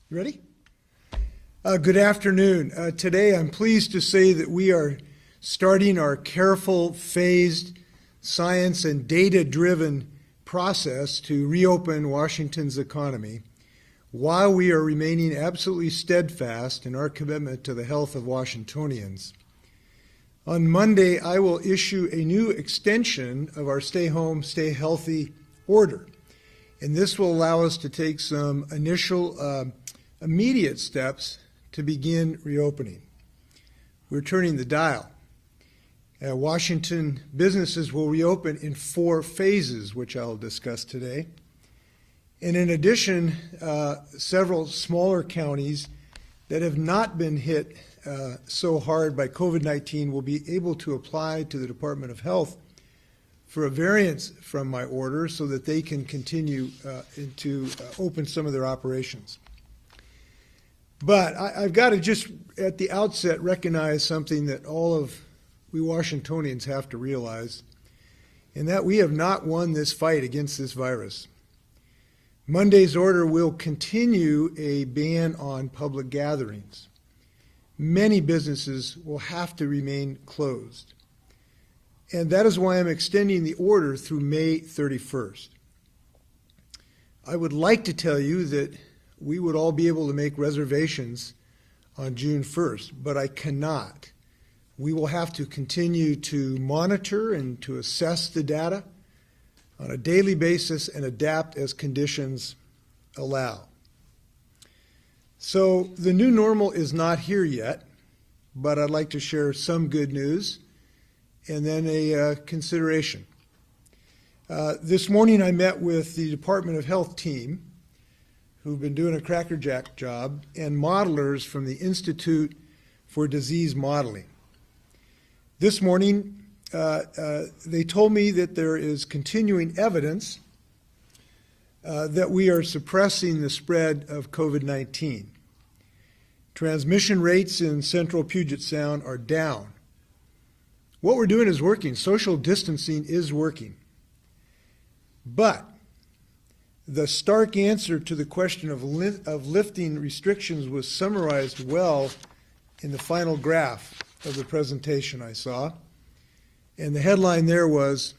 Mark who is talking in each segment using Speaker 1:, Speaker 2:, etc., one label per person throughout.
Speaker 1: You ready? Good afternoon. Today I'm pleased to say that we are starting our careful, phased, science and data-driven process to reopen Washington's economy while we are remaining absolutely steadfast in our commitment to the health of Washingtonians. On Monday, I will issue a new extension of our Stay Home, Stay Healthy order, and this will allow us to take some initial immediate steps to begin reopening. We're turning the dial. Washington businesses will reopen in 4 phases, which I'll discuss today. And in addition, several smaller counties that have not been hit so hard by COVID-19 will be able to apply to the Department of Health for a variance from my order so that they can continue to open some of their operations. But I've got to just at the outset recognize something that all of we Washingtonians have to realize, and that we have not won this fight against this virus. Monday's order will continue a ban on public gatherings. Many businesses will have to remain closed. And that is why I'm extending the order through May 31st. I would like to tell you that we would all be able to make reservations on June 1st, but I cannot. We will have to continue to monitor and to assess the data on a daily basis and adapt as conditions allow. So the new normal is not here yet, but I'd like to share some good news and then a consideration. This morning I met with the Department of Health team who've been doing a crackerjack job and modelers from the Institute for Disease Modeling. This morning, they told me that there is continuing evidence that we are suppressing the spread of COVID-19. Transmission rates in central Puget Sound are down. What we're doing is working. Social distancing is working. But the stark answer to the question of lifting restrictions was summarized well in the final graph of the presentation I saw. And the headline there was,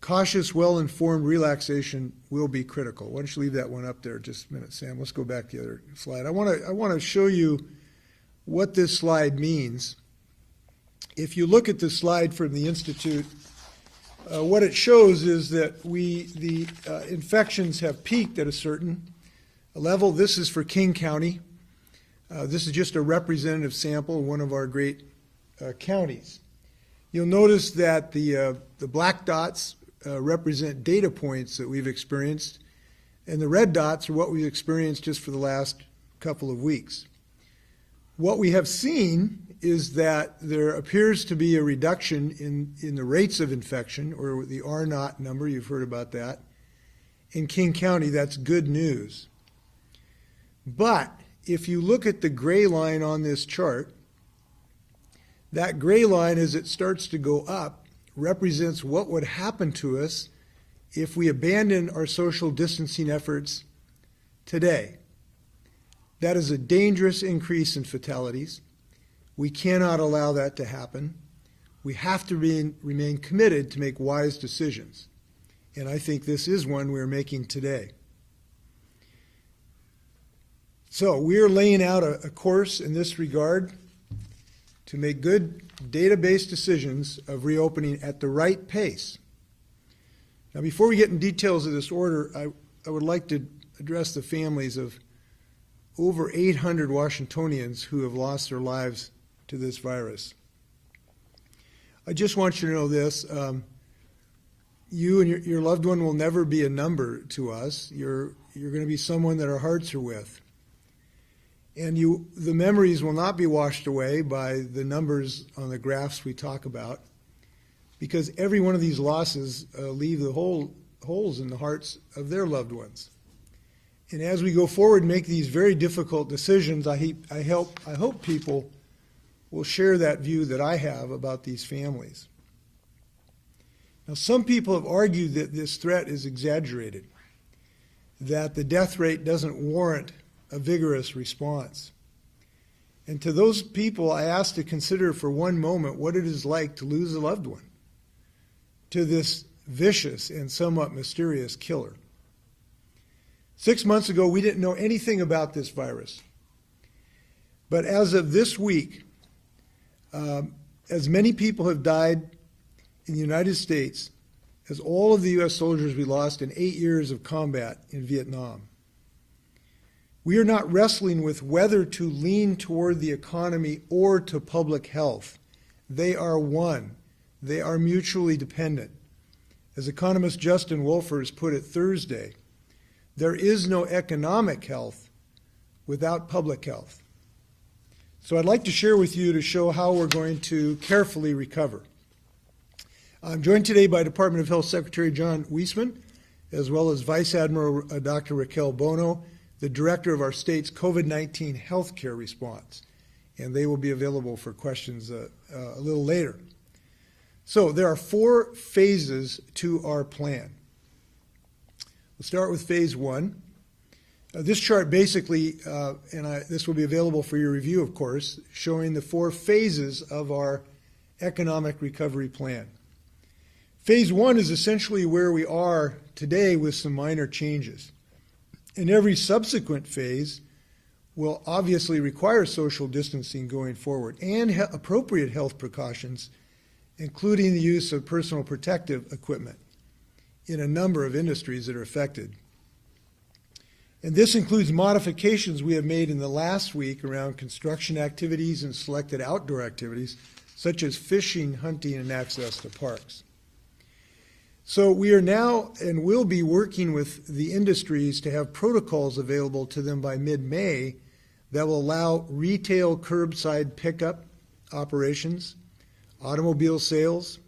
Speaker 1: "Cautious, well-informed relaxation will be critical." Why don't you leave that one up there just a minute, Sam? Let's go back to the other slide. I want to show you what this slide means. If you look at the slide from the Institute, what it shows is that the infections have peaked at a certain level. This is for King County. This is just a representative sample of one of our great counties. You'll notice that the black dots represent data points that we've experienced, and the red dots are what we've experienced just for the last couple of weeks. What we have seen is that there appears to be a reduction in the rates of infection, or the R0 number, you've heard about that. In King County, that's good news. But if you look at the gray line on this chart, that gray line, as it starts to go up, represents what would happen to us if we abandon our social distancing efforts today. That is a dangerous increase in fatalities. We cannot allow that to happen. We have to remain committed to make wise decisions. And I think this is one we're making today. So we're laying out a course in this regard to make good data-based decisions of reopening at the right pace. Now, before we get in details of this order, I would like to address the families of over 800 Washingtonians who have lost their lives to this virus. I just want you to know this. You and your loved one will never be a number to us. You're going to be someone that our hearts are with. And the memories will not be washed away by the numbers on the graphs we talk about, because every one of these losses leave the holes in the hearts of their loved ones. And as we go forward and make these very difficult decisions, I hope people will share that view that I have about these families. Now, some people have argued that this threat is exaggerated, that the death rate doesn't warrant a vigorous response. And to those people, I ask to consider for one moment what it is like to lose a loved one to this vicious and somewhat mysterious killer. 6 months ago, we didn't know anything about this virus. But as of this week, as many people have died in the United States as all of the U.S. soldiers we lost in 8 years of combat in Vietnam. We are not wrestling with whether to lean toward the economy or to public health. They are one. They are mutually dependent. As economist Justin Wolfers put it Thursday, there is no economic health without public health. So I'd like to share with you to show how we're going to carefully recover. I'm joined today by Department of Health Secretary John Weisman, as well as Vice Admiral Dr. Raquel Bono, the director of our state's COVID-19 healthcare response, and they will be available for questions a little later. So there are 4 phases to our plan. We'll start with phase 1. This chart basically, this will be available for your review, of course, showing the 4 phases of our economic recovery plan. Phase 1 is essentially where we are today with some minor changes. And every subsequent phase will obviously require social distancing going forward and appropriate health precautions, including the use of personal protective equipment in a number of industries that are affected. And this includes modifications we have made in the last week around construction activities and selected outdoor activities, such as fishing, hunting, and access to parks. So we are now and will be working with the industries to have protocols available to them by mid-May that will allow retail curbside pickup operations, automobile sales,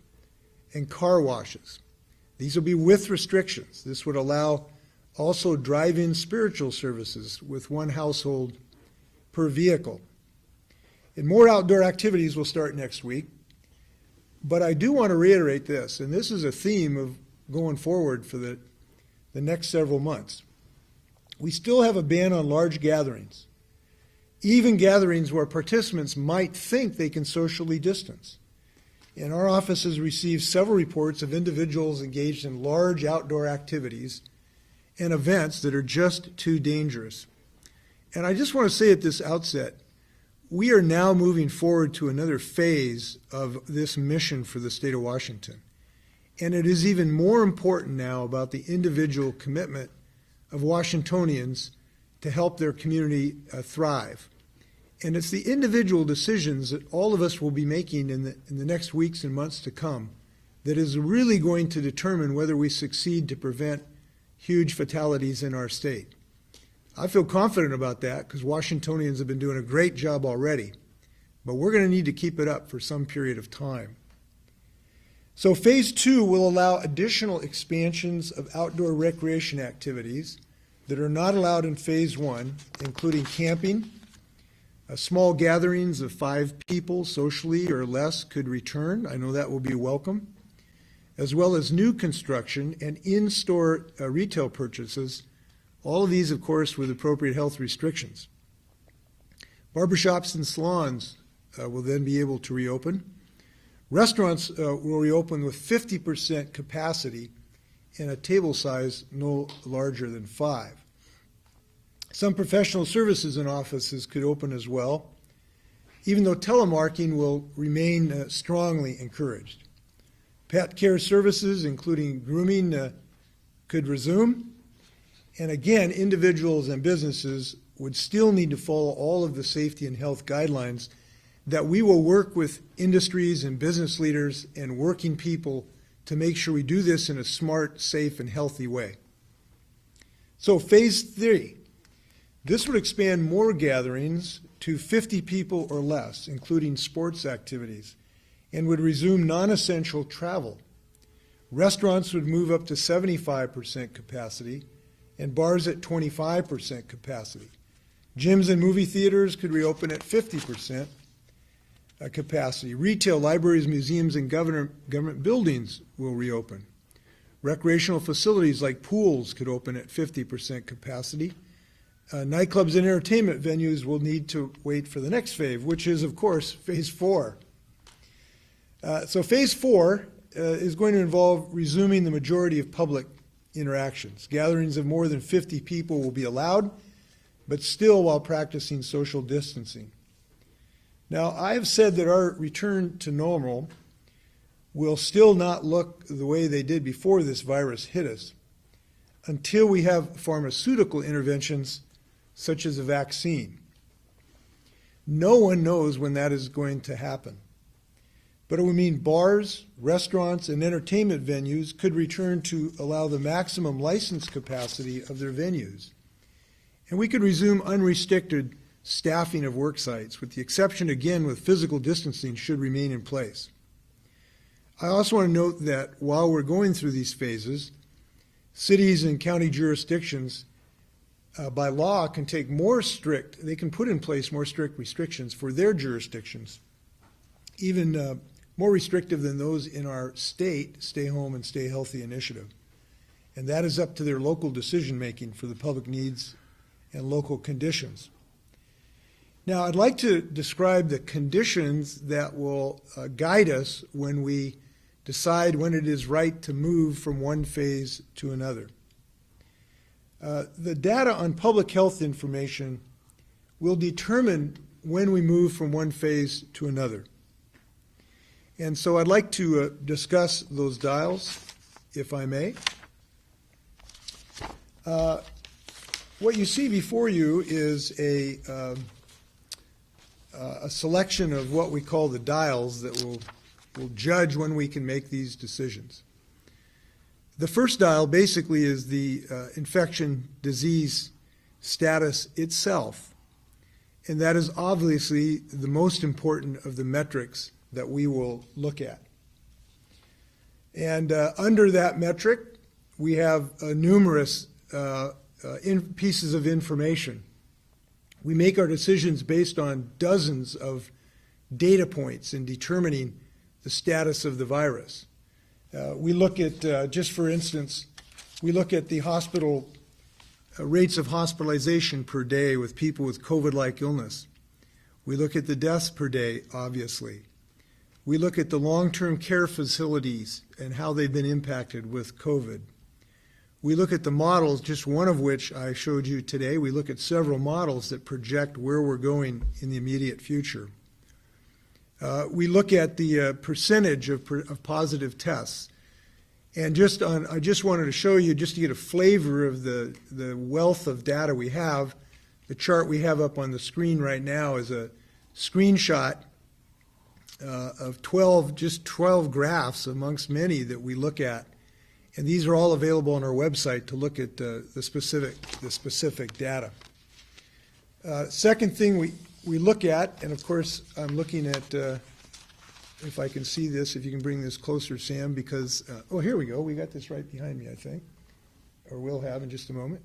Speaker 1: and car washes. These will be with restrictions. This would allow also drive-in spiritual services with 1 household per vehicle. And more outdoor activities will start next week. But I do want to reiterate this, and this is a theme of going forward for the next several months. We still have a ban on large gatherings, even gatherings where participants might think they can socially distance. And our office has received several reports of individuals engaged in large outdoor activities and events that are just too dangerous. And I just want to say at this outset, we are now moving forward to another phase of this mission for the state of Washington. And it is even more important now about the individual commitment of Washingtonians to help their community thrive. And it's the individual decisions that all of us will be making in the next weeks and months to come that is really going to determine whether we succeed to prevent huge fatalities in our state. I feel confident about that because Washingtonians have been doing a great job already, but we're going to need to keep it up for some period of time. So phase 2 will allow additional expansions of outdoor recreation activities that are not allowed in phase 1, including camping. Small gatherings of 5 people socially or less could return. I know that will be welcome, as well as new construction and in-store retail purchases. All of these, of course, with appropriate health restrictions. Barbershops and salons will then be able to reopen. Restaurants will reopen with 50% capacity and a table size no larger than 5. Some professional services and offices could open as well, even though telemarketing will remain strongly encouraged. Pet care services, including grooming, could resume. And again, individuals and businesses would still need to follow all of the safety and health guidelines that we will work with industries and business leaders and working people to make sure we do this in a smart, safe, and healthy way. So phase 3, this would expand more gatherings to 50 people or less, including sports activities, and would resume non-essential travel. Restaurants would move up to 75% capacity, and bars at 25% capacity. Gyms and movie theaters could reopen at 50% capacity. Retail, libraries, museums, and government buildings will reopen. Recreational facilities like pools could open at 50% capacity. Nightclubs and entertainment venues will need to wait for the next phase, which is, of course, phase 4. So phase 4 is going to involve resuming the majority of public interactions. Gatherings of more than 50 people will be allowed, but still while practicing social distancing. Now, I have said that our return to normal will still not look the way they did before this virus hit us until we have pharmaceutical interventions such as a vaccine. No one knows when that is going to happen. But it would mean bars, restaurants, and entertainment venues could return to allow the maximum license capacity of their venues. And we could resume unrestricted staffing of work sites, with the exception, again, with physical distancing should remain in place. I also want to note that while we're going through these phases, cities and county jurisdictions by law can take they can put in place more strict restrictions for their jurisdictions, even more restrictive than those in our state Stay Home and Stay Healthy initiative. And that is up to their local decision making for the public needs and local conditions. Now, I'd like to describe the conditions that will guide us when we decide when it is right to move from one phase to another. The data on public health information will determine when we move from one phase to another. And so I'd like to discuss those dials, if I may. What you see before you is a selection of what we call the dials that will judge when we can make these decisions. The first dial basically is the infection disease status itself, and that is obviously the most important of the metrics that we will look at. And under that metric, we have numerous pieces of information. We make our decisions based on dozens of data points in determining the status of the virus. We look at, just for instance, we look at the hospital rates of hospitalization per day with people with COVID-like illness. We look at the deaths per day, obviously. We look at the long-term care facilities and how they've been impacted with COVID. We look at the models, just one of which I showed you today. We look at several models that project where we're going in the immediate future. We look at the percentage of positive tests. And I just wanted to show you, just to get a flavor of the wealth of data we have, the chart we have up on the screen right now is a screenshot of 12 graphs amongst many that we look at. And these are all available on our website to look at the specific data. Second thing we look at, and of course I'm looking at, if I can see this, if you can bring this closer, Sam, because, oh, here we go. We got this right behind me, I think, or we'll have in just a moment.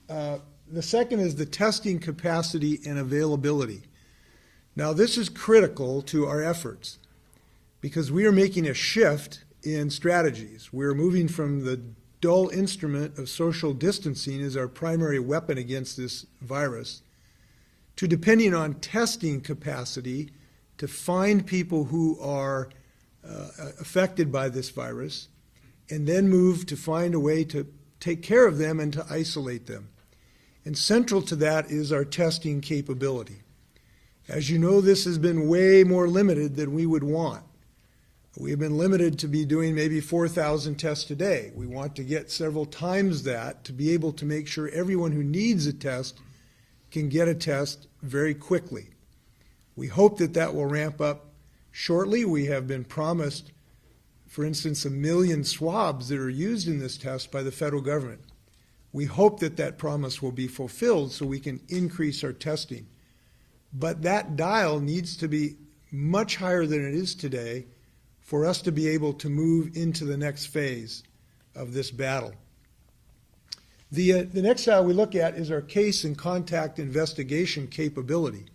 Speaker 1: The second is the testing capacity and availability. Now, this is critical to our efforts because we are making a shift in strategies. We're moving from the dull instrument of social distancing as our primary weapon against this virus to depending on testing capacity to find people who are affected by this virus and then move to find a way to take care of them and to isolate them. And central to that is our testing capability. As you know, this has been way more limited than we would want. We have been limited to be doing maybe 4,000 tests a day. We want to get several times that to be able to make sure everyone who needs a test can get a test very quickly. We hope that that will ramp up shortly. We have been promised, for instance, 1 million swabs that are used in this test by the federal government. We hope that that promise will be fulfilled so we can increase our testing. But that dial needs to be much higher than it is today for us to be able to move into the next phase of this battle. The next dial we look at is our case and contact investigation capability.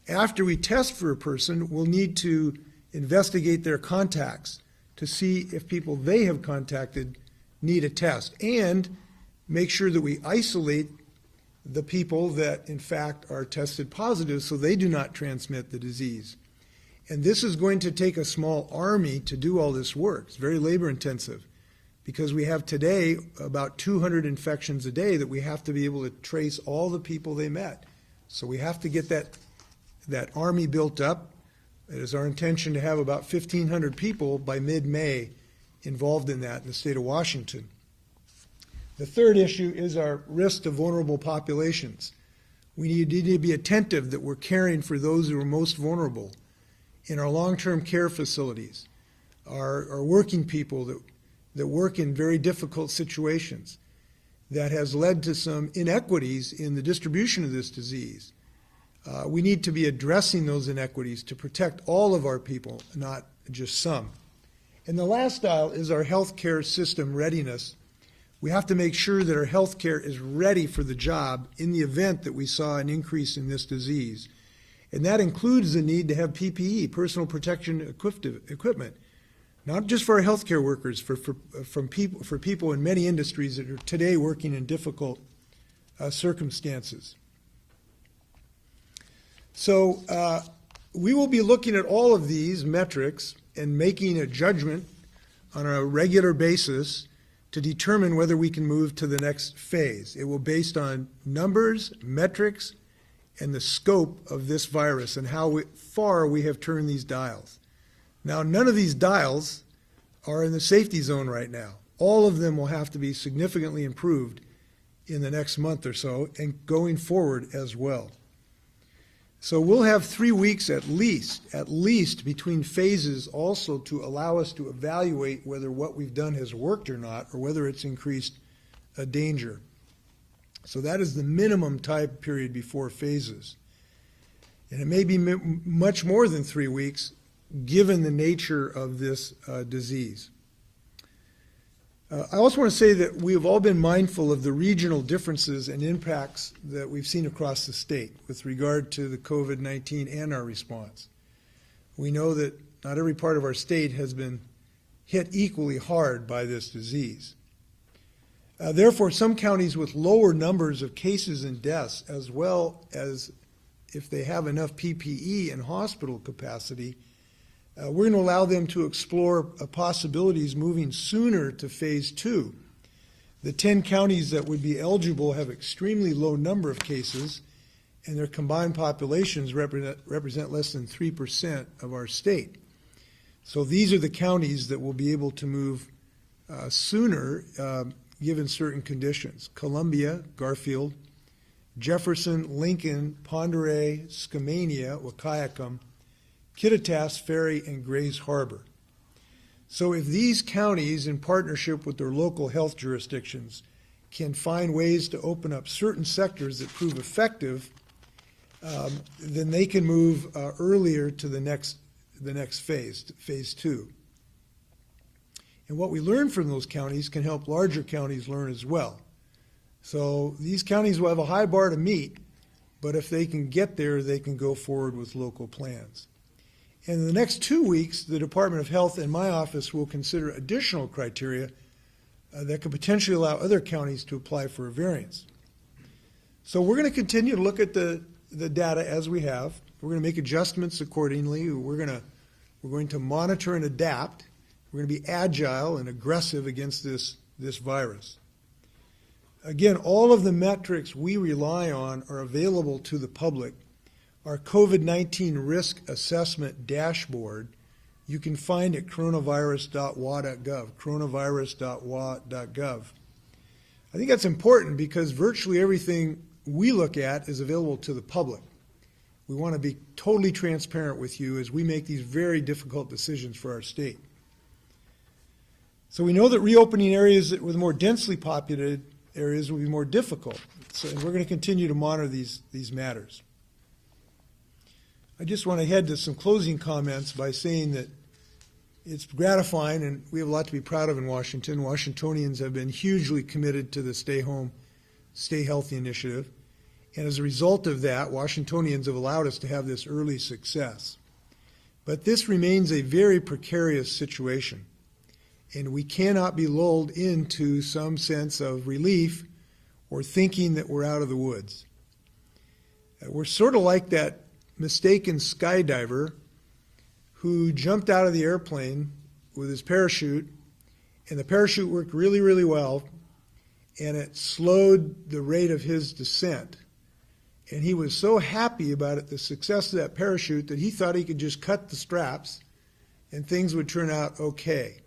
Speaker 1: After we test for a person, we'll need to investigate their contacts to see if people they have contacted need a test and make sure that we isolate the people that in fact are tested positive so they do not transmit the disease. And this is going to take a small army to do all this work. It's very labor intensive because we have today about 200 infections a day that we have to be able to trace all the people they met. So we have to get that army built up. It is our intention to have about 1,500 people by mid-May involved in that in the state of Washington. The third issue is our risk to vulnerable populations. We need to be attentive that we're caring for those who are most vulnerable in our long-term care facilities, our working people that work in very difficult situations. That has led to some inequities in the distribution of this disease. We need to be addressing those inequities to protect all of our people, not just some. And the last aisle is our healthcare system readiness. We have to make sure that our healthcare is ready for the job in the event that we saw an increase in this disease. And that includes the need to have PPE, personal protection equipment, not just for our healthcare workers, for people in many industries that are today working in difficult circumstances. So we will be looking at all of these metrics and making a judgment on a regular basis to determine whether we can move to the next phase. It will be based on numbers, metrics, and the scope of this virus and how far we have turned these dials. Now, none of these dials are in the safety zone right now. All of them will have to be significantly improved in the next month or so and going forward as well. So we'll have 3 weeks at least between phases also to allow us to evaluate whether what we've done has worked or not, or whether it's increased a danger. So that is the minimum time period before phases. And it may be much more than 3 weeks given the nature of this disease. I also want to say that we have all been mindful of the regional differences and impacts that we've seen across the state with regard to the COVID-19 and our response. We know that not every part of our state has been hit equally hard by this disease. Therefore, some counties with lower numbers of cases and deaths, as well as if they have enough PPE and hospital capacity, we're going to allow them to explore possibilities moving sooner to phase 2. The 10 counties that would be eligible have extremely low number of cases, and their combined populations represent less than 3% of our state. So these are the counties that will be able to move sooner given certain conditions: Columbia, Garfield, Jefferson, Lincoln, Ponderay, Skamania, Wahkiakum, Kittitas, Ferry, and Grays Harbor. So if these counties, in partnership with their local health jurisdictions, can find ways to open up certain sectors that prove effective, then they can move earlier to the next phase, phase 2. And what we learn from those counties can help larger counties learn as well. So these counties will have a high bar to meet, but if they can get there, they can go forward with local plans. And in the next 2 weeks, the Department of Health and my office will consider additional criteria that could potentially allow other counties to apply for a variance. So we're going to continue to look at the data as we have. We're going to make adjustments accordingly. We're going to monitor and adapt. We're going to be agile and aggressive against this virus. Again, all of the metrics we rely on are available to the public. Our COVID-19 risk assessment dashboard you can find at coronavirus.wa.gov, coronavirus.wa.gov. I think that's important because virtually everything we look at is available to the public. We want to be totally transparent with you as we make these very difficult decisions for our state. So we know that reopening areas with more densely populated areas will be more difficult. So we're going to continue to monitor these matters. I just want to head to some closing comments by saying that it's gratifying, and we have a lot to be proud of in Washington. Washingtonians have been hugely committed to the Stay Home, Stay Healthy initiative. And as a result of that, Washingtonians have allowed us to have this early success. But this remains a very precarious situation, and we cannot be lulled into some sense of relief or thinking that we're out of the woods. We're sort of like that mistaken skydiver who jumped out of the airplane with his parachute, and the parachute worked really, really well, and it slowed the rate of his descent. And he was so happy about it, the success of that parachute, that he thought he could just cut the straps and things would turn out okay.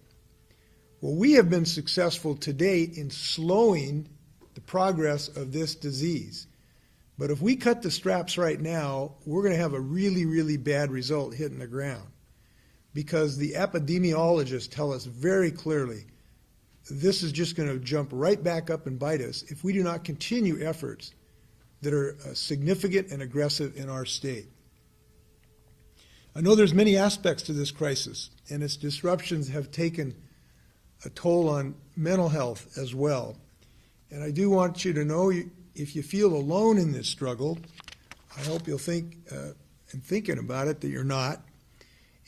Speaker 1: Well, we have been successful to date in slowing the progress of this disease. But if we cut the straps right now, we're going to have a really, really bad result hitting the ground. Because the epidemiologists tell us very clearly this is just going to jump right back up and bite us if we do not continue efforts that are significant and aggressive in our state. I know there's many aspects to this crisis, and its disruptions have taken a toll on mental health as well. And I do want you to know, if you feel alone in this struggle, I hope you'll think, in thinking about it, that you're not.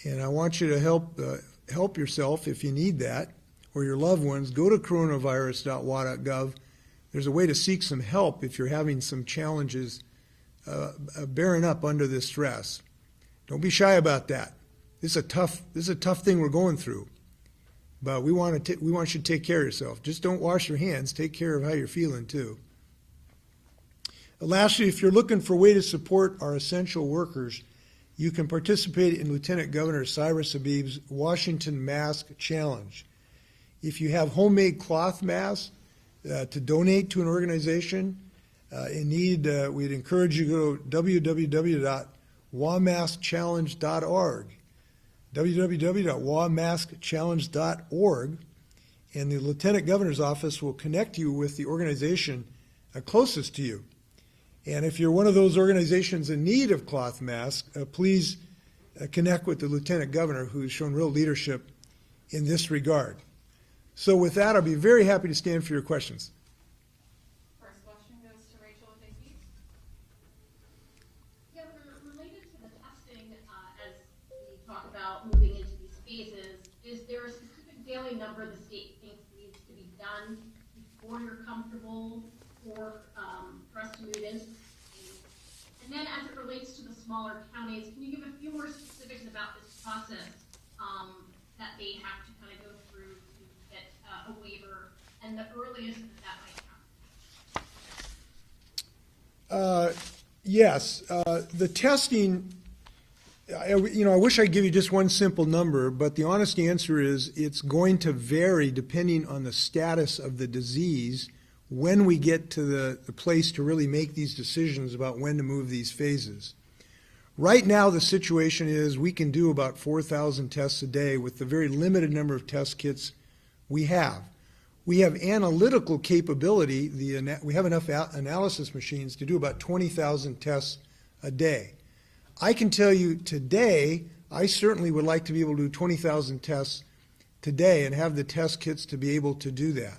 Speaker 1: And I want you to help yourself if you need that, or your loved ones. Go to coronavirus.wa.gov. There's a way to seek some help if you're having some challenges bearing up under this stress. Don't be shy about that. This is a tough thing we're going through. But we want you to take care of yourself. Just don't wash your hands. Take care of how you're feeling too. Lastly, if you're looking for a way to support our essential workers, you can participate in Lieutenant Governor Cyrus Habib's Washington Mask Challenge. If you have homemade cloth masks to donate to an organization in need, we'd encourage you to go to www.wamaskchallenge.org, www.wamaskchallenge.org, and the Lieutenant Governor's office will connect you with the organization closest to you. And if you're one of those organizations in need of cloth masks, please connect with the Lieutenant Governor, who's shown real leadership in this regard. So with that, I'll be very happy to stand for your questions.
Speaker 2: First question goes to Rachel at Big Beach.
Speaker 3: Yeah, related to the testing, as we talk about moving into these phases, is there a specific daily number the state thinks needs to be done before you're comfortable for us to move into this phase? And then as it relates to the smaller counties, can you give a few more specifics about this process that they have to kind of go through to get a waiver, and the earliest that might happen?
Speaker 1: Yes, the testing, I wish I could give you just one simple number, but the honest answer is it's going to vary depending on the status of the disease when we get to the place to really make these decisions about when to move these phases. Right now, the situation is we can do about 4,000 tests a day with the very limited number of test kits we have. We have analytical capability. We have enough analysis machines to do about 20,000 tests a day. I can tell you today, I certainly would like to be able to do 20,000 tests today and have the test kits to be able to do that.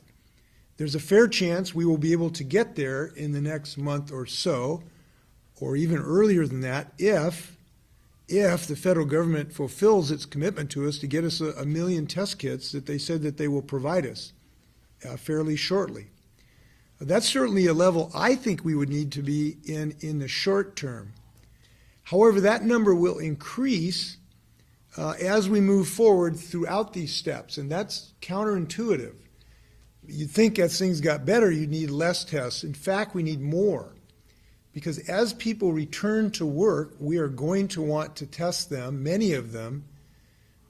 Speaker 1: There's a fair chance we will be able to get there in the next month or so, or even earlier than that, if the federal government fulfills its commitment to us to get us 1 million test kits that they said that they will provide us fairly shortly. That's certainly a level I think we would need to be in the short term. However, that number will increase as we move forward throughout these steps, and that's counterintuitive. You'd think as things got better, you'd need less tests. In fact, we need more. Because as people return to work, we are going to want to test them, many of them,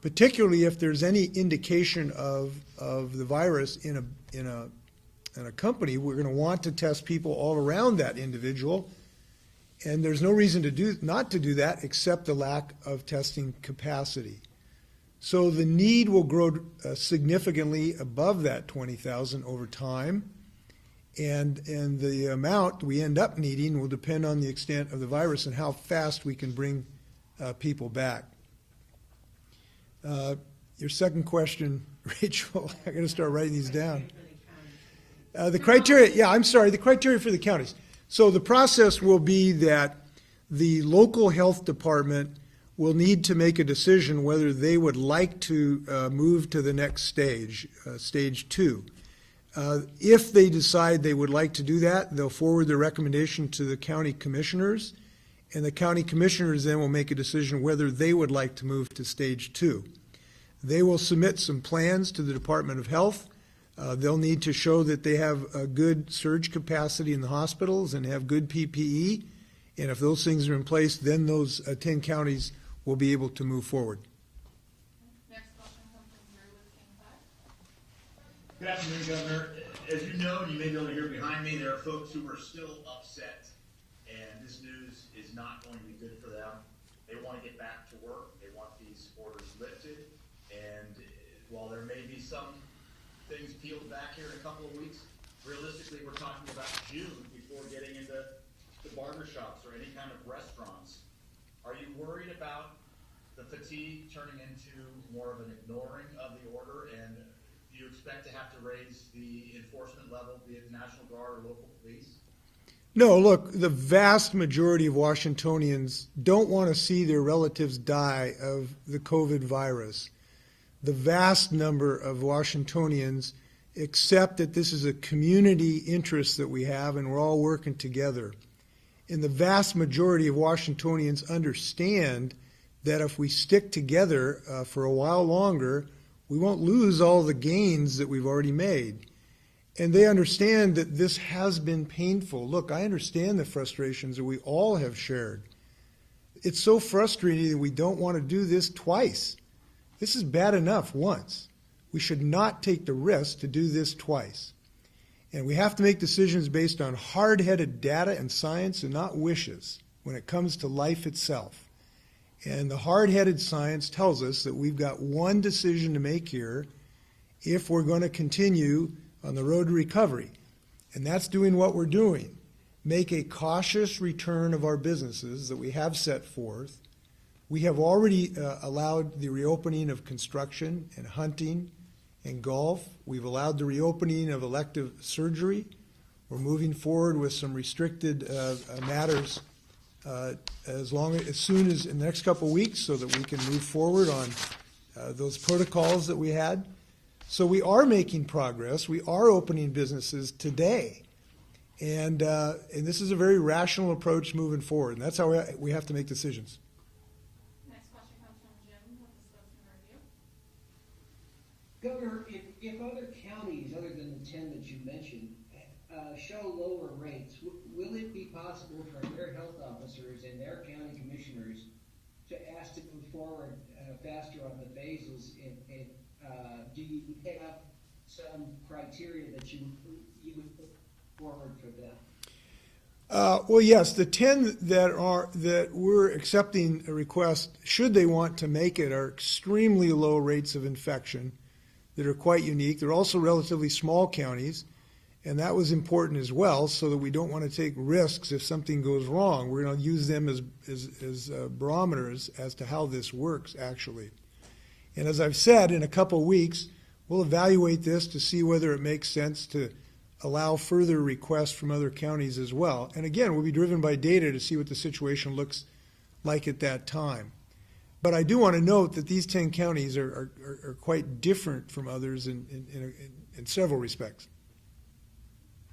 Speaker 1: particularly if there's any indication of the virus in a company. We're going to want to test people all around that individual. And there's no reason not to do that except the lack of testing capacity. So the need will grow significantly above that 20,000 over time, and the amount we end up needing will depend on the extent of the virus and how fast we can bring people back. Your second question, Rachel, I'm going to start writing these down. The criteria for the counties. So the process will be that the local health department will need to make a decision whether they would like to move to the next stage, stage 2. If they decide they would like to do that, they'll forward the recommendation to the county commissioners, and the county commissioners then will make a decision whether they would like to move to stage 2. They will submit some plans to the Department of Health. They'll need to show that they have a good surge capacity in the hospitals and have good PPE. And if those things are in place, then those 10 counties will be able to move forward.
Speaker 2: Next question comes from Drew with King 5.
Speaker 4: Good afternoon, Governor. As you know, and you may be able to hear behind me, there are folks who are still upset, and this news is not going to be good for them. They want to get back to work. They want these orders lifted. And while there may be some things peeled back here in a couple of weeks, realistically, we're talking about June before getting into the barbershops or any kind of restaurants. Are you worried about the fatigue turning into more of an ignoring of the order? And do you expect to have to raise the enforcement level, be it National Guard or local police?
Speaker 1: No, look, the vast majority of Washingtonians don't want to see their relatives die of the COVID virus. The vast number of Washingtonians accept that this is a community interest that we have and we're all working together. And the vast majority of Washingtonians understand that if we stick together for a while longer, we won't lose all the gains that we've already made. And they understand that this has been painful. Look, I understand the frustrations that we all have shared. It's so frustrating that we don't want to do this twice. This is bad enough once. We should not take the risk to do this twice. And we have to make decisions based on hard-headed data and science and not wishes when it comes to life itself. And the hard-headed science tells us that we've got one decision to make here if we're going to continue on the road to recovery. And that's doing what we're doing. Make a cautious return of our businesses that we have set forth. We have already allowed the reopening of construction and hunting and golf. We've allowed the reopening of elective surgery. We're moving forward with some restricted matters as soon as in the next couple of weeks so that we can move forward on those protocols that we had. So we are making progress. We are opening businesses today. And this is a very rational approach moving forward. And that's how we have to make decisions.
Speaker 2: Next question comes from Jim with Wisconsin Review.
Speaker 5: Governor, if other counties, other than the 10 that you mentioned, show lower rates, will it be possible for their health officers and their county commissioners to ask to move forward faster on the phases? And do you have some criteria that you would put forward for them?
Speaker 1: Well, yes, the 10 that we're accepting a request, should they want to make it, are extremely low rates of infection that are quite unique. They're also relatively small counties, and that was important as well, so that we don't want to take risks if something goes wrong. We're going to use them as barometers as to how this works, actually. And as I've said, in a couple of weeks, we'll evaluate this to see whether it makes sense to allow further requests from other counties as well. And again, we'll be driven by data to see what the situation looks like at that time. But I do want to note that these 10 counties are quite different from others in several respects.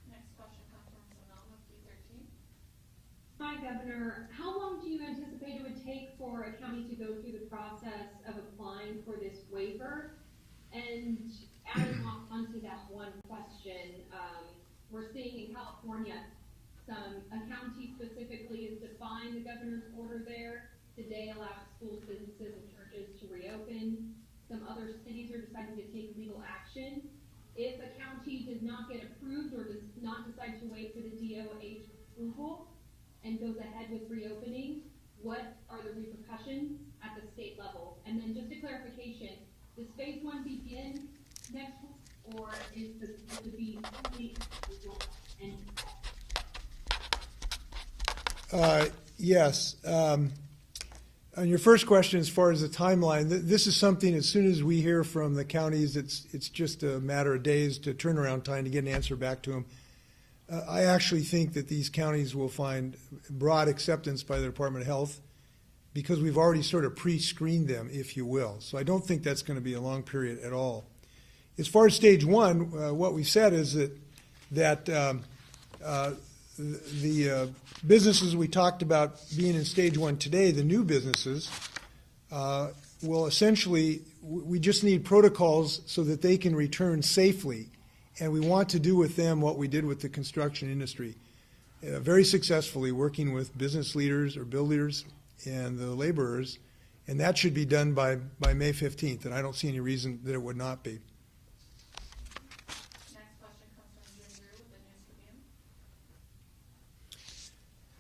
Speaker 2: Next question comes from Sonal with D13.
Speaker 6: Hi, Governor. How long do you anticipate it would take for a county to go through the process of applying for this waiver? And adding on to that one question, we're seeing in California, a county specifically is defying the governor's order there. Today allows schools, businesses, and churches to reopen. Some other cities are deciding to take legal action. If a county does not get approved or does not decide to wait for the DOH approval and goes ahead with reopening, what are the repercussions at the state level? And then just a clarification, does phase 1 begin next week, or is this to be complete and
Speaker 1: Yes. On your first question, as far as the timeline, this is something as soon as we hear from the counties, it's just a matter of days to turnaround time to get an answer back to them. I actually think that these counties will find broad acceptance by the Department of Health because we've already sort of pre-screened them, if you will. So I don't think that's going to be a long period at all. As far as stage one, what we said is that the businesses we talked about being in stage one today, the new businesses, will essentially, we just need protocols so that they can return safely. And we want to do with them what we did with the construction industry, very successfully working with business leaders or builders and the laborers. And that should be done by May 15th, and I don't see any reason that it would not be.
Speaker 2: Next question comes from Jim Drew with the News Tribune.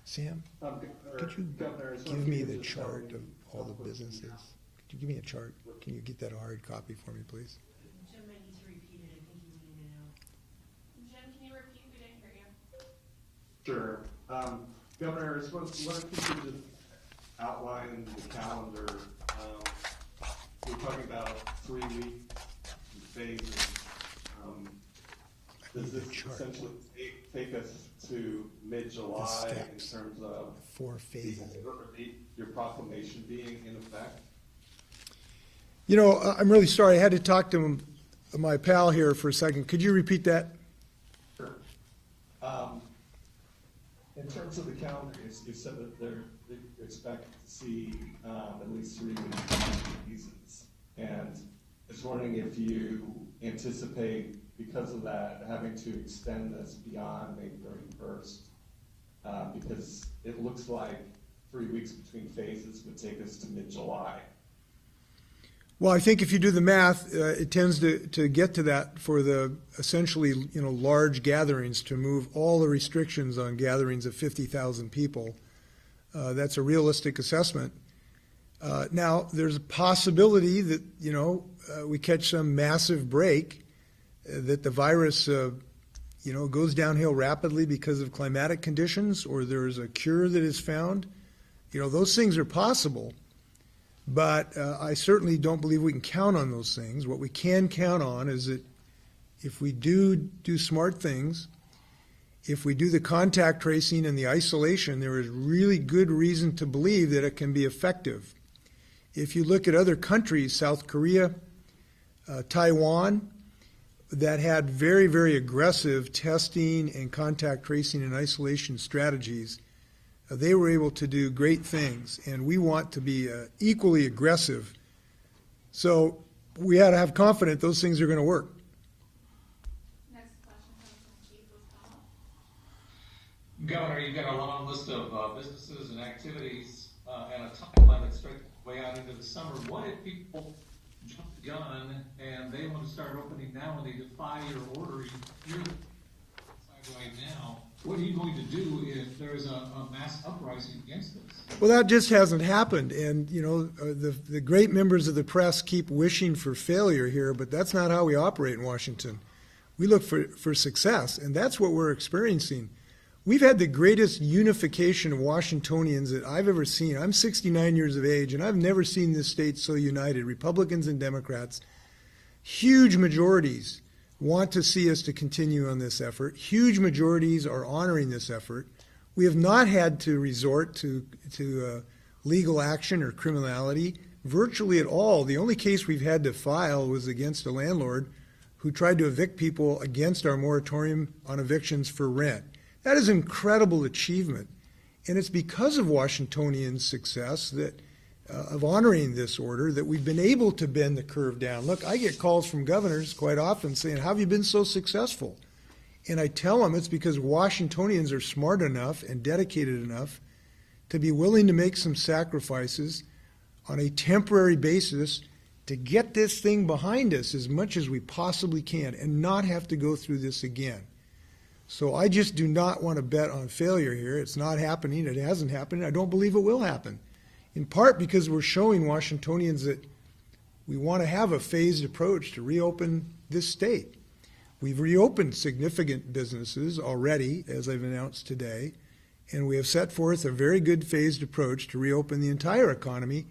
Speaker 1: Sam, could you
Speaker 7: Governor,
Speaker 1: give me the chart of all the businesses? Could you give me a chart? Can you get that a hard copy for me, please?
Speaker 8: Jim might need to repeat it, I think he needed it out.
Speaker 2: Jim, can you repeat? We didn't hear you.
Speaker 7: Sure. Governor, I just wonder if you could just outline the calendar. We're talking about 3-week phases. Does this essentially take us to mid-July in terms of
Speaker 1: 4 phases.
Speaker 7: your proclamation being in effect?
Speaker 1: You know, I'm really sorry. I had to talk to my pal here for a second. Could you repeat that?
Speaker 7: Sure. In terms of the calendar, you said that they expect to see at least 3 reasons. And I was wondering if you anticipate, because of that, having to extend this beyond May 31st, because it looks like 3 weeks between phases would take us to mid-July.
Speaker 1: Well, I think if you do the math, it tends to get to that for the essentially, large gatherings, to move all the restrictions on gatherings of 50,000 people. That's a realistic assessment. Now, there's a possibility that, we catch some massive break, that the virus, goes downhill rapidly because of climatic conditions, or there's a cure that is found. Those things are possible. But I certainly don't believe we can count on those things. What we can count on is that if we do smart things, if we do the contact tracing and the isolation, there is really good reason to believe that it can be effective. If you look at other countries, South Korea, Taiwan, that had very, very aggressive testing and contact tracing and isolation strategies, they were able to do great things, and we want to be equally aggressive. So we had to have confidence those things are going to work.
Speaker 2: Next question comes from Chief O'Connell.
Speaker 9: Governor, you've got a long list of businesses and activities and a timeline that stretches way out into the summer. What if people jump the gun and they want to start opening now and they defy your order? You're outside right now. What are you going to do if there's a mass uprising against this?
Speaker 1: Well, that just hasn't happened. And, the great members of the press keep wishing for failure here, but that's not how we operate in Washington. We look for success, and that's what we're experiencing. We've had the greatest unification of Washingtonians that I've ever seen. I'm 69 years of age, and I've never seen this state so united, Republicans and Democrats. Huge majorities want to see us to continue on this effort. Huge majorities are honoring this effort. We have not had to resort to legal action or criminality virtually at all. The only case we've had to file was against a landlord who tried to evict people against our moratorium on evictions for rent. That is an incredible achievement. And it's because of Washingtonians' success that of honoring this order that we've been able to bend the curve down. Look, I get calls from governors quite often saying, how have you been so successful? And I tell them it's because Washingtonians are smart enough and dedicated enough to be willing to make some sacrifices on a temporary basis to get this thing behind us as much as we possibly can and not have to go through this again. So I just do not want to bet on failure here. It's not happening. It hasn't happened. I don't believe it will happen. In part because we're showing Washingtonians that we want to have a phased approach to reopen this state. We've reopened significant businesses already, as I've announced today, and we have set forth a very good phased approach to reopen the entire economy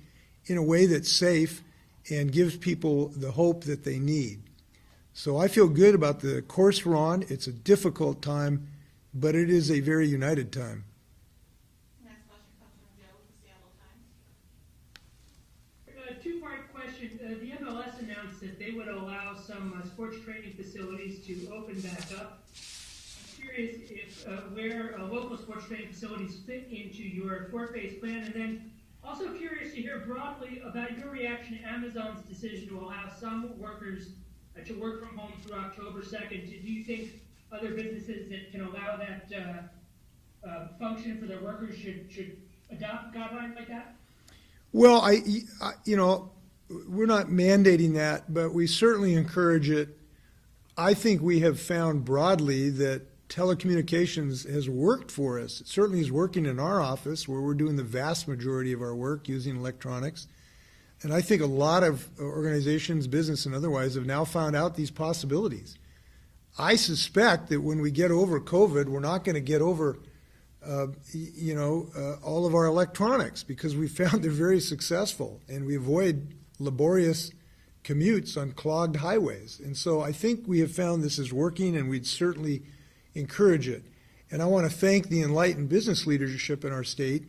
Speaker 1: in a way that's safe and gives people the hope that they need. So I feel good about the course we're on. It's a difficult time, but it is a very united time.
Speaker 2: Next question comes from Joe with the Seattle Times.
Speaker 10: Two-part question. The MLS announced that they would allow some sports sports training facilities to open back up. I'm curious if where local sports training facilities fit into your four-phase plan, and then also curious to hear broadly about your reaction to Amazon's decision to allow some workers to work from home through October 2nd. Do you think other businesses that can allow that function for their workers should adopt guidelines like that?
Speaker 1: Well, you know, we're not mandating that, but we certainly encourage it. I think we have found broadly that telecommunications has worked for us. It certainly is working in our office where we're doing the vast majority of our work using electronics. And I think a lot of organizations, business and otherwise, have now found out these possibilities. I suspect that when we get over COVID, we're not going to get over, all of our electronics because we found they're very successful and we avoid laborious commutes on clogged highways. And so I think we have found this is working, and we'd certainly encourage it. And I want to thank the enlightened business leadership in our state.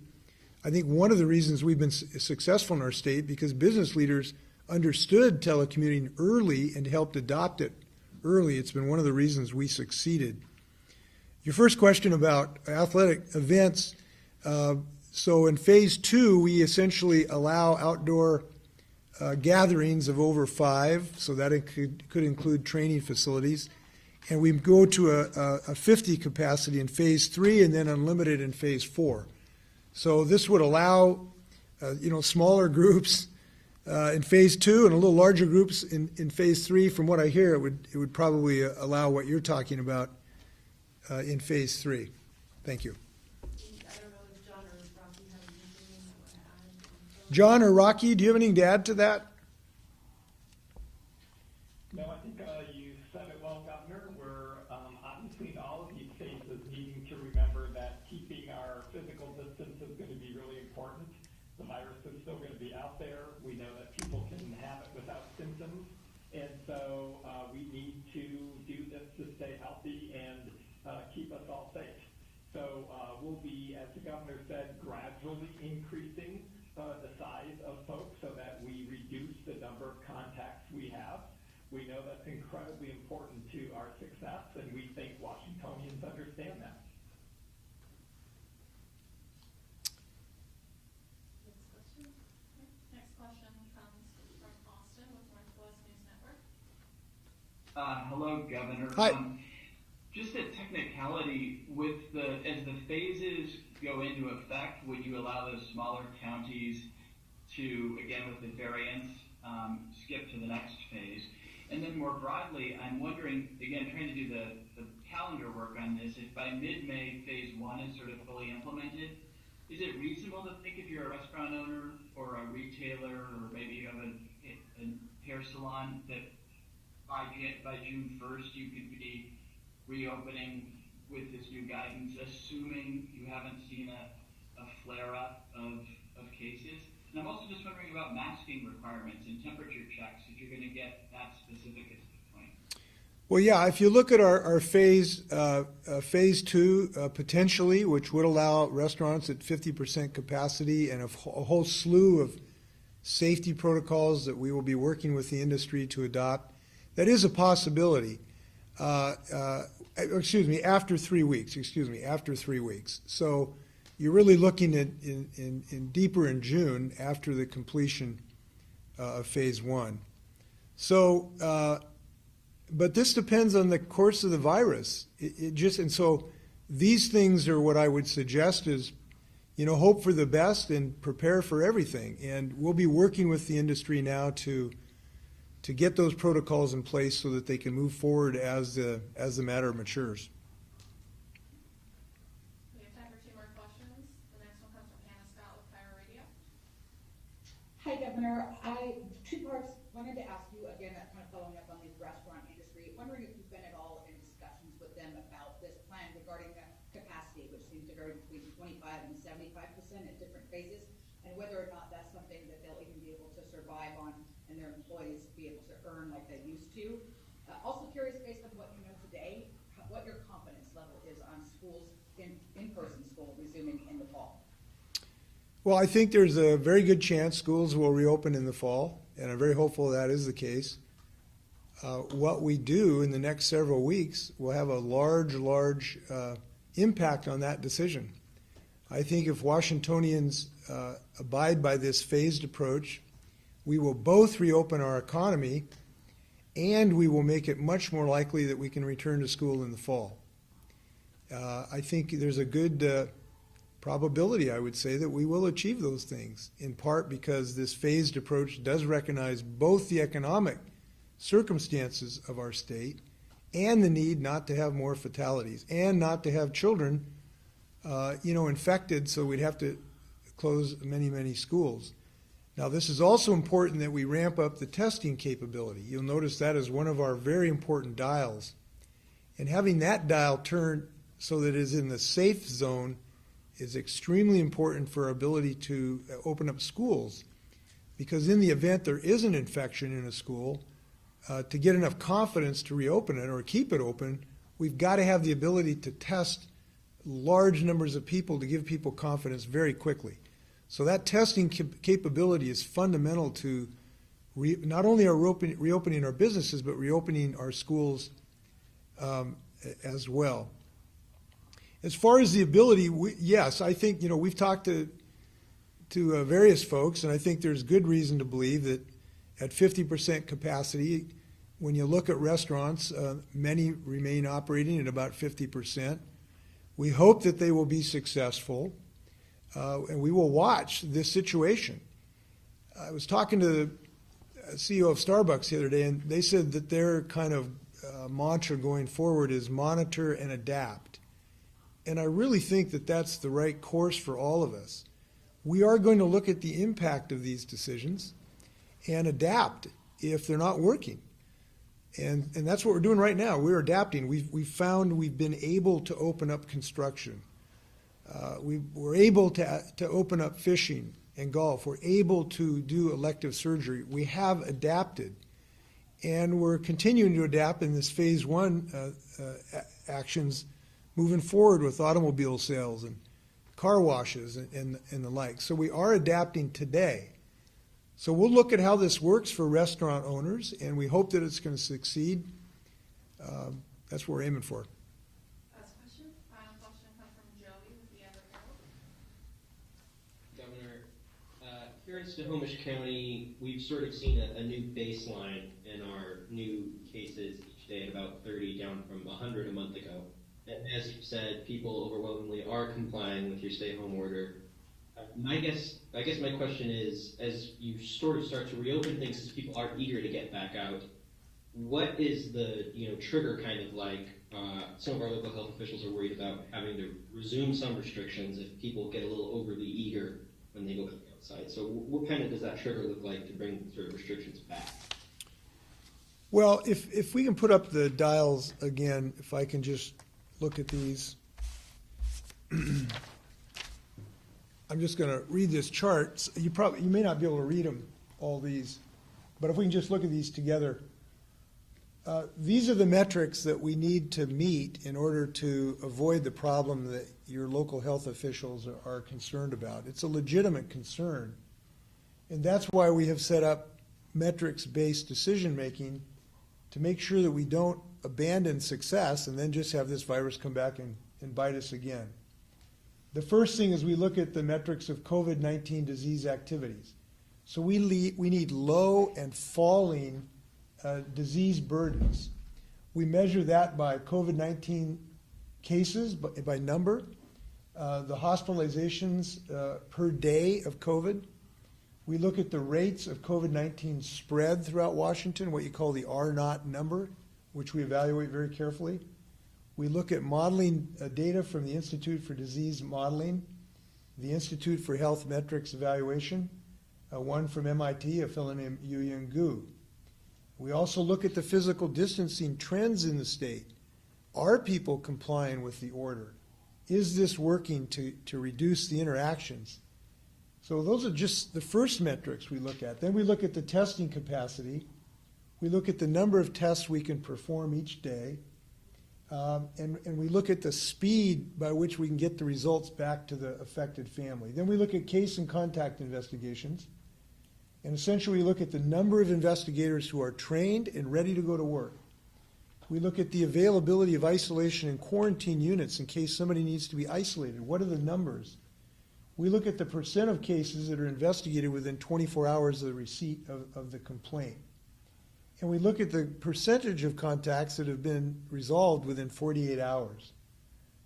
Speaker 1: I think one of the reasons we've been successful in our state because business leaders understood telecommuting early and helped adopt it early. It's been one of the reasons we succeeded. Your first question about athletic events. So in phase 2, we essentially allow outdoor gatherings of over 5, so that it could include training facilities. And we go to a 50 capacity in phase 3 and then unlimited in phase 4. So this would allow, smaller groups in phase 2 and a little larger groups in phase 3. From what I hear, it would probably allow what you're talking about in phase 3. Thank you.
Speaker 8: I don't know if John or Rocky have anything they want to add.
Speaker 1: John or Rocky, do you have anything to add to that?
Speaker 11: No, I think you said it well, Governor. We're obviously in all of these phases needing to remember that keeping our physical distance is going to be really important. The virus is still going to be out there. We know that people can have it without symptoms. And so we need to do this to stay healthy and keep us all safe. So we'll be, as the governor said, gradually increasing the size of folks so that we reduce the number of contacts we have. We know that's incredibly important to our success, and we think Washingtonians understand that.
Speaker 2: Next question comes from Austin with Northwest News Network.
Speaker 12: Hello, Governor.
Speaker 1: Hi.
Speaker 12: Just a technicality, as the phases go into effect, would you allow those smaller counties to, again with the variants, skip to the next phase? And then more broadly, I'm wondering, again, trying to do the calendar work on this, if by mid-May phase 1 is sort of fully implemented, is it reasonable to think if you're a restaurant owner or a retailer or maybe you have a hair salon that by June 1st you could be reopening with this new guidance, assuming you haven't seen a flare-up of cases? And I'm also just wondering about masking requirements and temperature checks, if you're going to get that specific at this point.
Speaker 1: Well, yeah, if you look at our phase 2, potentially, which would allow restaurants at 50% capacity and a whole slew of safety protocols that we will be working with the industry to adopt, that is a possibility. After 3 weeks. So you're really looking at in deeper in June after the completion of phase 1. So, but this depends on the course of the virus. And so these things are what I would suggest is, hope for the best and prepare for everything. And we'll be working with the industry now to get those protocols in place so that they can move forward as the matter matures.
Speaker 2: We have time for 2 more questions. The next one comes from Hannah Scott with Fire Radio.
Speaker 13: Hi, Governor. 2 parts. Wanted to ask you again, kind of following up on the restaurant industry. Wondering if you've been at all in discussions with them about this plan regarding the capacity, which seems to vary between 25 and 75% at different phases, and whether or not that's something that they'll even be able to survive on and their employees be able to earn like they used to. Also curious, based on what you know today, what your confidence level is on schools, in-person school resuming in the fall.
Speaker 1: Well, I think there's a very good chance schools will reopen in the fall, and I'm very hopeful that is the case. what we do in the next several weeks will have a large impact on that decision. I think if Washingtonians abide by this phased approach, we will both reopen our economy and we will make it much more likely that we can return to school in the fall. I think there's a good probability, I would say, that we will achieve those things, in part because this phased approach does recognize both the economic circumstances of our state and the need not to have more fatalities and not to have children infected, so we'd have to close many schools. Now, this is also important that we ramp up the testing capability. You'll notice that is one of our very important dials. And having that dial turned so that it is in the safe zone is extremely important for our ability to open up schools. Because in the event there is an infection in a school, to get enough confidence to reopen it or keep it open, we've got to have the ability to test large numbers of people to give people confidence very quickly. So that testing capability is fundamental to not only our reopening our businesses, but reopening our schools as well. As far as the ability, yes, I think, we've talked to various folks, and I think there's good reason to believe that at 50% capacity, when you look at restaurants, many remain operating at about 50%. We hope that they will be successful, and we will watch this situation. I was talking to the CEO of Starbucks the other day, and they said that their kind of mantra going forward is monitor and adapt. And I really think that that's the right course for all of us. We are going to look at the impact of these decisions and adapt if they're not working. And that's what we're doing right now. We're adapting. We've found we've been able to open up construction. We're able to open up fishing and golf. We're able to do elective surgery. We have adapted. And we're continuing to adapt in this phase one actions moving forward with automobile sales and car washes and the like. So we are adapting today. So we'll look at how this works for restaurant owners, and we hope that it's going to succeed. That's what we're aiming for.
Speaker 2: Last question. Final question comes from Joey with the Ever Herald.
Speaker 14: Governor, here in Snohomish County, we've sort of seen a new baseline in our new cases each day at about 30, down from 100 a month ago. And as you said, people overwhelmingly are complying with your stay-home order. I guess my question is, as you sort of start to reopen things, as people are eager to get back out, what is the trigger kind of like? Some of our local health officials are worried about having to resume some restrictions if people get a little overly eager when they go back outside. So what kind of does that trigger look like to bring sort of restrictions back?
Speaker 1: Well, if we can put up the dials again, if I can just look at these. I'm just going to read this chart. You may not be able to read them, all these, but if we can just look at these together. These are the metrics that we need to meet in order to avoid the problem that your local health officials are concerned about. It's a legitimate concern, and that's why we have set up metrics-based decision-making to make sure that we don't abandon success and then just have this virus come back and bite us again. The first thing is we look at the metrics of COVID-19 disease activities. So we need low and falling disease burdens. We measure that by COVID-19 cases, by number, the hospitalizations per day of COVID. We look at the rates of COVID-19 spread throughout Washington, what you call the R0 number, which we evaluate very carefully. We look at modeling data from the Institute for Disease Modeling, the Institute for Health Metrics Evaluation, one from MIT, a fellow named Yuyan Gu. We also look at the physical distancing trends in the state. Are people complying with the order? Is this working to reduce the interactions? So those are just the first metrics we look at. Then we look at the testing capacity. We look at the number of tests we can perform each day. And we look at the speed by which we can get the results back to the affected family. Then we look at case and contact investigations. And essentially, we look at the number of investigators who are trained and ready to go to work. We look at the availability of isolation and quarantine units in case somebody needs to be isolated. What are the numbers? We look at the percent of cases that are investigated within 24 hours of the receipt of the complaint. And we look at the percentage of contacts that have been resolved within 48 hours.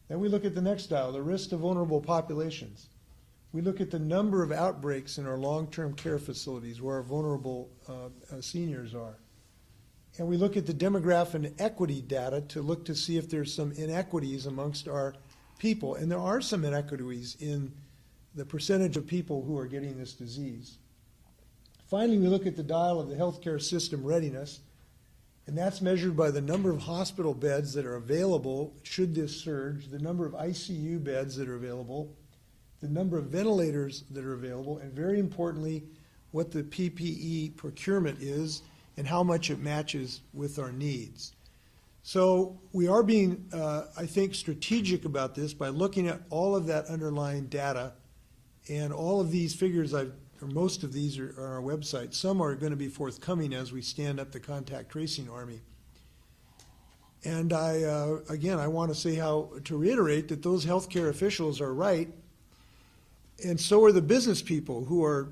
Speaker 1: Then we look at the next dial, the risk to vulnerable populations. We look at the number of outbreaks in our long-term care facilities where our vulnerable seniors are. And we look at the demographic and equity data to look to see if there's some inequities amongst our people. And there are some inequities in the percentage of people who are getting this disease. Finally, we look at the dial of the healthcare system readiness, and that's measured by the number of hospital beds that are available should this surge, the number of ICU beds that are available, the number of ventilators that are available, and very importantly, what the PPE procurement is and how much it matches with our needs. So we are being, I think, strategic about this by looking at all of that underlying data, and all of these figures, or most of these are on our website. Some are going to be forthcoming as we stand up the contact tracing army. And again, I want to say to reiterate that those healthcare officials are right, and so are the business people who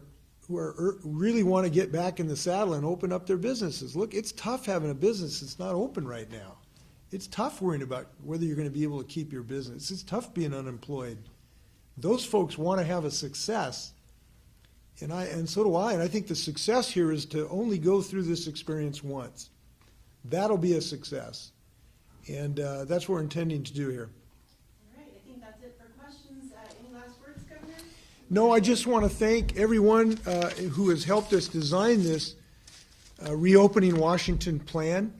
Speaker 1: really want to get back in the saddle and open up their businesses. Look, it's tough having a business that's not open right now. It's tough worrying about whether you're going to be able to keep your business. It's tough being unemployed. Those folks want to have a success, and so do I. And I think the success here is to only go through this experience once. That'll be a success, and that's what we're intending to do here.
Speaker 8: All right, I think that's it for questions. Any last words, Governor?
Speaker 1: No, I just want to thank everyone who has helped us design this reopening Washington plan.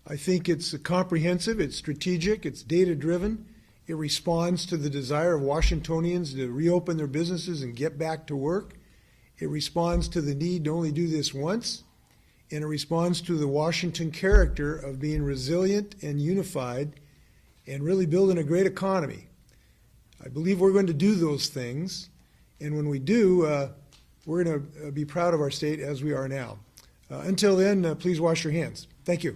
Speaker 1: I think it's comprehensive, it's strategic, it's data-driven. It responds to the desire of Washingtonians to reopen their businesses and get back to work. It responds to the need to only do this once. And it responds to the Washington character of being resilient and unified and really building a great economy. I believe we're going to do those things. And when we do, we're going to be proud of our state as we are now. Until then, please wash your hands. Thank you.